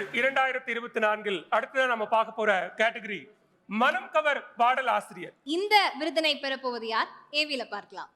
விருதுகள் 2024 அடுத்ததான் நம்ம பார்க்க போற கேட்டகரி மனம் கவர் பாடல் ஆசிரியர். இந்த விருதினை பெறப்போவது யார்? ஏவில பார்க்கலாம்.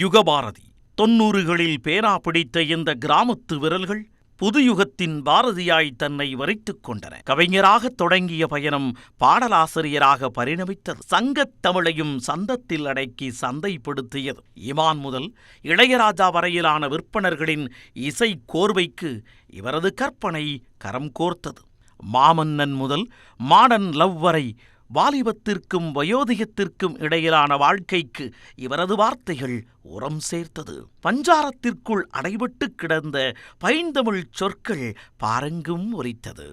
யுகபாரதி 90களில் பேரா பிடித்த இந்த கிராமத்து விரல்கள் புதுயுகத்தின் பாரதியாய் தன்னை வரித்துக் கொண்டன. கவிஞராக தொடங்கிய பயணம் பாடலாசிரியராக பரிணமித்தது. சங்கத் தமிழையும் சந்தத்தில் அடக்கி சந்தைப்படுத்தியது. இமான் முதல் இளையராஜா வரையிலான விற்பனர்களின் இசை கோர்வைக்கு இவரது கற்பனை கரம் கோர்த்தது. மாமன்னன் முதல் மாடர்ன் லவ் வரை வாலிபத்திற்கும் வயோதிகத்திற்கும் இடையிலான வாழ்க்கைக்கு இவரது வார்த்தைகள் உரம் சேர்த்தது. பஞ்சாரத்திற்குள் அடைபட்டு கிடந்த பைந்தமிழ் சொற்கள் பாரெங்கும் ஒலித்தது.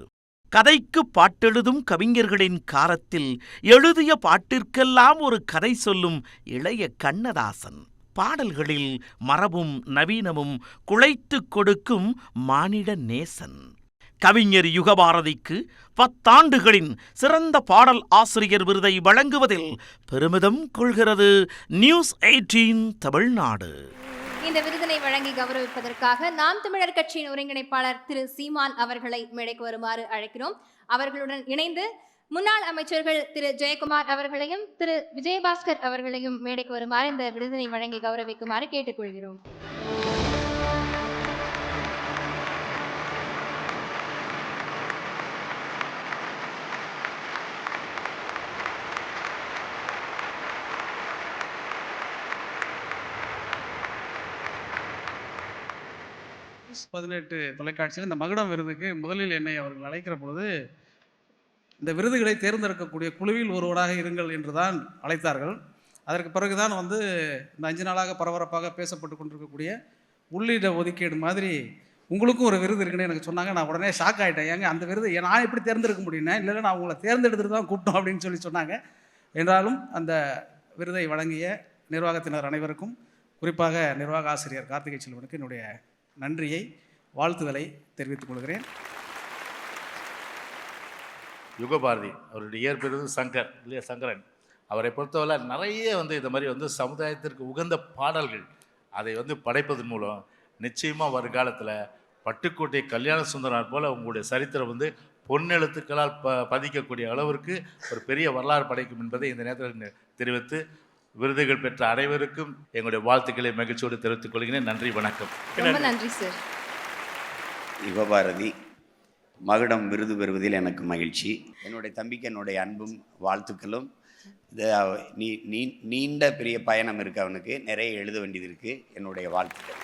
கதைக்கு பாட்டெழுதும் கவிஞர்களின் காலத்தில் எழுதிய பாட்டிற்கெல்லாம் ஒரு கதை சொல்லும் இளைய கண்ணதாசன். பாடல்களில் மரபும் நவீனமும் குழைத்துக் கொடுக்கும் மானிட நேசன். கவிஞர் யுகபாரதிக்கு 10 ஆண்டுகளின் சிறந்த பாடல் ஆசிரியர் விருதை வழங்குவதில் பெருமிதம் கொள்கிறது நியூஸ் 18 தமிழ்நாடு. இந்த விருதினை வழங்கி கௌரவிப்பதற்காக நாம் தமிழர் கட்சியின் ஒருங்கிணைப்பாளர் திரு சீமான் அவர்களை மேடைக்கு வருமாறு அழைக்கிறோம். அவர்களுடன் இணைந்து முன்னாள் அமைச்சர்கள் திரு ஜெயக்குமார் அவர்களையும் திரு விஜயபாஸ்கர் அவர்களையும் மேடைக்கு வருமாறு இந்த விருதினை வழங்கி கௌரவிக்குமாறு கேட்டுக்கொள்கிறோம். தொலைக்காட்சியில் இந்த மகுடம் விருதுக்கு முதலில் என்னை அவர்கள் அழைக்கிற பொழுது இந்த விருதுகளை தேர்ந்தெடுக்கக்கூடிய குழுவில் ஒருவராக இருங்கள் என்றுதான் அழைத்தார்கள். அதற்கு பிறகுதான் இந்த 5 நாளாக பரபரப்பாக பேசப்பட்டு கொண்டிருக்கக்கூடிய உள்ளிட ஒதுக்கீடு மாதிரி உங்களுக்கும் ஒரு விருது இருக்குன்னு எனக்கு சொன்னாங்க. நான் உடனே ஷாக் ஆகிட்டேன். ஏங்க அந்த விருது நான் எப்படி தேர்ந்தெடுக்க முடியும்னா, இல்லை நான் உங்களை தேர்ந்தெடுத்துட்டு தான் கூப்பிட்டோம் அப்படின்னு சொன்னாங்க. என்றாலும் அந்த விருதை வழங்கிய நிர்வாகத்தினர் அனைவருக்கும், குறிப்பாக நிர்வாக ஆசிரியர் கார்த்திகை செல்வனுக்கு என்னுடைய நன்றியை, வாழ்த்துதலை தெரிவித்துக் கொள்கிறேன். யுகபாரதி அவருடைய இயற்பெயர் சங்கர் இல்லையா, சங்கரன். அவரை பொறுத்தவரை நிறைய இந்த மாதிரி சமுதாயத்திற்கு உகந்த பாடல்கள் அதை படைப்பதன் மூலம் நிச்சயமாக வருங்காலத்தில் பட்டுக்கோட்டை கல்யாண சுந்தரனார் போல் உங்களுடைய சரித்திரம் பொன்னெழுத்துக்களால் பதிக்கக்கூடிய அளவிற்கு ஒரு பெரிய வரலாறு படைக்கும் என்பதை இந்த நேரத்தில் தெரிவித்து விருதுகள் பெற்ற அனைவருக்கும் எங்களுடைய வாழ்த்துக்களை மகிழ்ச்சியோடு தெரிவித்துக் கொள்கிறேன். நன்றி, வணக்கம். ரொம்ப நன்றி சார். யுகபாரதி மகுடம் விருது பெறுவதில் எனக்கு மகிழ்ச்சி. என்னுடைய தம்பிக்கு என்னுடைய அன்பும் வாழ்த்துக்களும். நீண்ட பெரிய பயணம் இருக்குது, அவனுக்கு நிறைய எழுத வேண்டியது இருக்குது. என்னுடைய வாழ்த்துக்கள்.